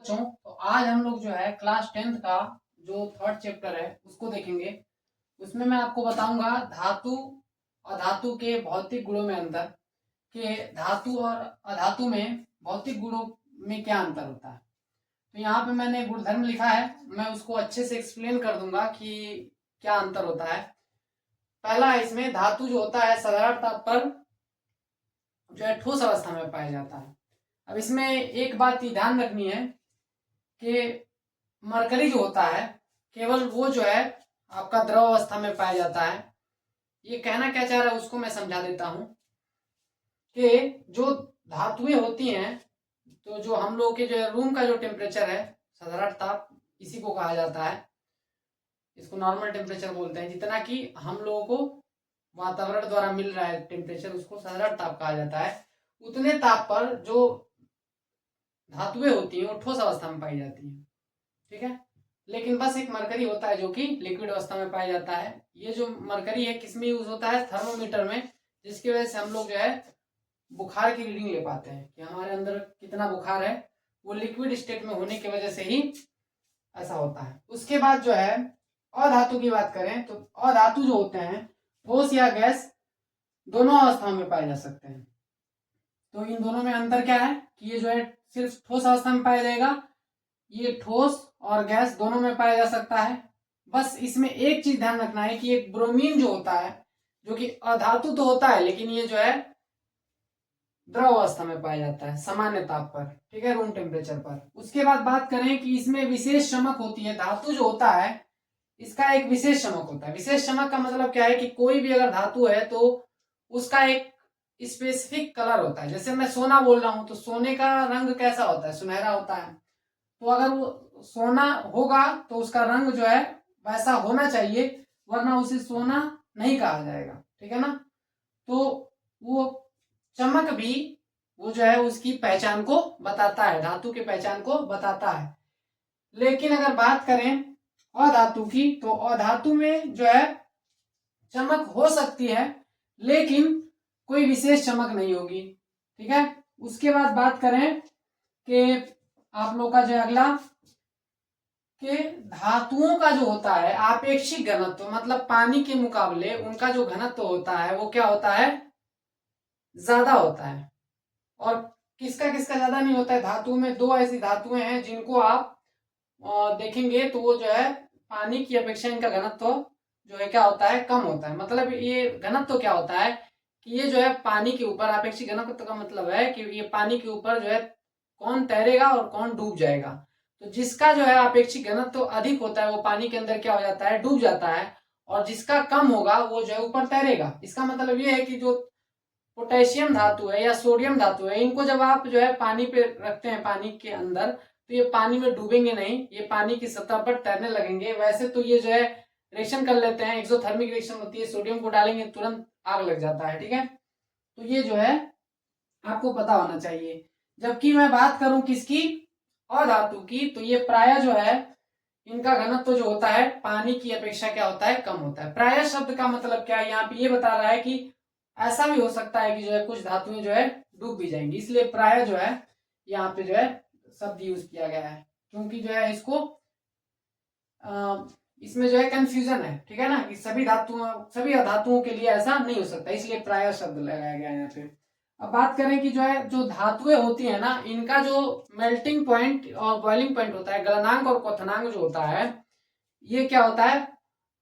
बच्चों, तो आज हम लोग जो है क्लास 10th का जो थर्ड चैप्टर है उसको देखेंगे। उसमें मैं आपको बताऊंगा धातु और धातु के भौतिक गुणों में अंतर, कि धातु और अधातु में भौतिक गुणों में क्या अंतर होता है। तो यहाँ पे मैंने गुणधर्म लिखा है, मैं उसको अच्छे से एक्सप्लेन कर दूंगा कि क्या अंतर होता है। पहला है, इसमें धातु जो होता है साधारण ताप पर जो है ठोस अवस्था में पाया जाता है। अब इसमें एक बात की ध्यान रखनी है कि मरकरी जो होता है केवल वो जो है आपका द्रव अवस्था में पाया जाता है। ये कहना क्या चाह रहा है उसको मैं समझा देता हूं कि जो धातुएं होती हैं, तो जो हम लोग के जो रूम का जो टेम्परेचर है साधारण ताप, इसी को कहा जाता है, इसको नॉर्मल टेम्परेचर बोलते हैं। जितना कि हम लोगों को वातावरण द्वारा मिल रहा है टेम्परेचर, उसको साधारण ताप कहा जाता है। उतने ताप पर जो धातुएं होती हैं वो ठोस अवस्था में पाई जाती हैं, ठीक है। लेकिन बस एक मरकरी होता है जो कि लिक्विड अवस्था में पाया जाता है। ये जो मरकरी है किस में यूज होता है? थर्मोमीटर में, जिसकी वजह से हम लोग जो है बुखार की रीडिंग ले पाते हैं कि हमारे अंदर कितना बुखार है। वो लिक्विड स्टेट में होने की वजह से ही ऐसा होता है। उसके बाद जो है अधातु की बात करें तो अधातु जो होते हैं ठोस या गैस दोनों अवस्थाओं में पाए जा सकते हैं। तो इन दोनों में अंतर क्या है कि ये जो है सिर्फ ठोस अवस्था में पाया जाएगा, ये ठोस और गैस दोनों में पाया जा सकता है। बस इसमें एक चीज ध्यान रखना है कि एक ब्रोमीन जो होता है, जो कि अधातु तो होता है लेकिन ये जो है द्रव अवस्था में पाया जाता है सामान्य ताप पर, ठीक है, रूम टेम्परेचर पर। उसके बाद बात करें कि इसमें विशेष चमक होती है। धातु जो होता है इसका एक विशेष चमक होता है। विशेष चमक का मतलब क्या है कि कोई भी अगर धातु है तो उसका एक स्पेसिफिक कलर होता है। जैसे मैं सोना बोल रहा हूं तो सोने का रंग कैसा होता है? सुनहरा होता है। तो अगर वो सोना होगा तो उसका रंग जो है वैसा होना चाहिए, वरना उसे सोना नहीं कहा जाएगा, ठीक है ना। तो वो चमक भी वो जो है उसकी पहचान को बताता है, धातु की पहचान को बताता है। लेकिन अगर बात करें अधातु की, तो अधातु में जो है चमक हो सकती है लेकिन कोई विशेष चमक नहीं होगी, ठीक है। उसके बाद बात करें कि आप लोग का जो अगला कि धातुओं का जो होता है आपेक्षिक घनत्व, मतलब पानी के मुकाबले उनका जो घनत्व होता है वो क्या होता है? ज्यादा होता है। और किसका किसका ज्यादा नहीं होता है? धातु में दो ऐसी धातुएं हैं जिनको आप देखेंगे तो वो जो है पानी की अपेक्षा इनका घनत्व जो है क्या होता है? कम होता है। मतलब ये घनत्व क्या होता है कि ये जो है पानी के ऊपर, आपेक्षिक घनत्व का मतलब है कि ये पानी के ऊपर जो है कौन तैरेगा और कौन डूब जाएगा। तो जिसका जो है अपेक्षिक घनत्व अधिक होता है वो पानी के अंदर क्या हो जाता है? डूब जाता है। और जिसका कम होगा वो जो है ऊपर तैरेगा। इसका मतलब ये है कि जो पोटेशियम धातु है या सोडियम धातु है, इनको जब आप जो है पानी पे रखते हैं, पानी के अंदर, तो ये पानी में डूबेंगे नहीं, ये पानी की सतह पर तैरने लगेंगे। वैसे तो ये जो है रिएक्शन कर लेते हैं, एक्सोथर्मिक रिएक्शन होती है, सोडियम को डालेंगे तुरंत आग लग जाता है, ठीक है। तो ये जो है आपको पता होना चाहिए। जबकि मैं बात करूं किसकी? अधातु की, तो ये प्राय जो है इनका घनत्व जो होता है पानी की अपेक्षा क्या होता है? कम होता है। प्राय शब्द का मतलब क्या है? यहाँ पे ये बता रहा है कि ऐसा भी हो सकता है कि जो है कुछ धातुएं जो है डूब भी जाएंगी, इसलिए प्राय जो है यहाँ पे जो है शब्द यूज किया गया है। क्योंकि जो है इसको इसमें जो है कंफ्यूजन है, ठीक है ना, कि सभी अधातुओं के लिए ऐसा नहीं हो सकता, इसलिए प्राय शब्द लगाया गया है यहाँ पे। अब बात करें कि जो है जो धातुएं होती है ना, इनका जो मेल्टिंग पॉइंट और बॉइलिंग पॉइंट होता है, गलनांक और क्वथनांक जो होता है, ये क्या होता है?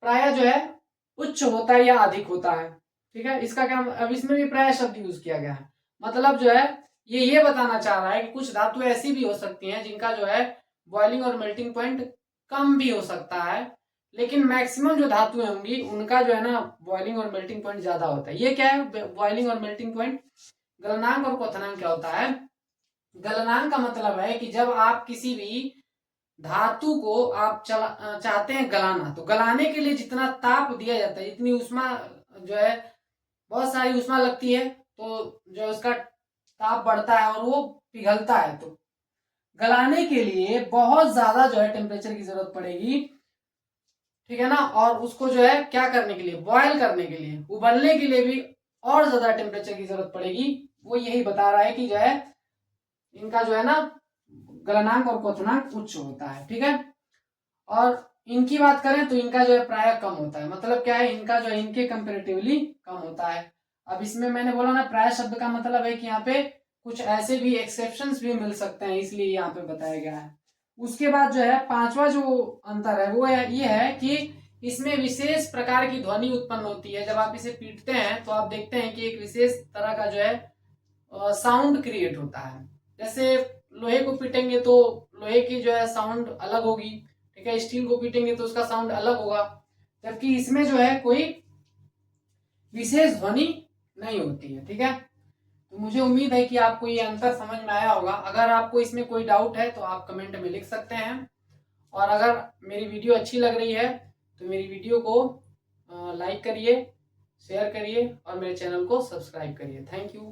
प्राय जो है उच्च होता है या अधिक होता है, ठीक है। इसका क्या, अब इसमें भी प्राय शब्द यूज किया गया है। मतलब जो है ये बताना चाह रहा है कि कुछ धातुएं ऐसी भी हो सकती हैं जिनका जो है बॉइलिंग और मेल्टिंग पॉइंट कम भी हो सकता है, लेकिन मैक्सिमम जो धातुएं होंगी उनका जो है ना बॉइलिंग और मेल्टिंग पॉइंट ज्यादा होता है। ये क्या है बॉइलिंग और मेल्टिंग पॉइंट? गलनांक और क्वथनांक क्या होता है? गलनांक का मतलब है कि जब आप किसी भी धातु को आप चाहते हैं गलाना, तो गलाने के लिए जितना ताप दिया जाता है, जितनी उष्मा जो है, बहुत सारी उष्मा लगती है, तो जो उसका ताप बढ़ता है और वो पिघलता है। तो गलाने के लिए बहुत ज्यादा जो है टेम्परेचर की जरूरत पड़ेगी, ठीक है ना। और उसको जो है क्या करने के लिए? बॉयल करने के लिए, उबलने के लिए भी और ज्यादा टेम्परेचर की जरूरत पड़ेगी। वो यही बता रहा है कि जो है इनका जो है ना गलनांक और क्वथनांक उच्च होता है। ठीक है, और इनकी बात करें तो इनका जो है प्राय कम होता है। मतलब क्या है, इनका जो है इनके कंपेरेटिवली कम होता है। अब इसमें मैंने बोला ना, प्राय शब्द का मतलब है कि यहाँ पे कुछ ऐसे भी एक्सेप्शंस भी मिल सकते हैं, इसलिए यहाँ पे बताया गया है। उसके बाद जो है पांचवा जो अंतर है वो ये है कि इसमें विशेष प्रकार की ध्वनि उत्पन्न होती है। जब आप इसे पीटते हैं तो आप देखते हैं कि एक विशेष तरह का जो है साउंड क्रिएट होता है। जैसे लोहे को पीटेंगे तो लोहे की जो है साउंड अलग होगी, ठीक है, स्टील को पीटेंगे तो उसका साउंड अलग होगा, जबकि इसमें जो है कोई विशेष ध्वनि नहीं होती है। ठीक है, तो मुझे उम्मीद है कि आपको ये अंतर समझ में आया होगा। अगर आपको इसमें कोई डाउट है तो आप कमेंट में लिख सकते हैं, और अगर मेरी वीडियो अच्छी लग रही है तो मेरी वीडियो को लाइक करिए, शेयर करिए और मेरे चैनल को सब्सक्राइब करिए। Thank you.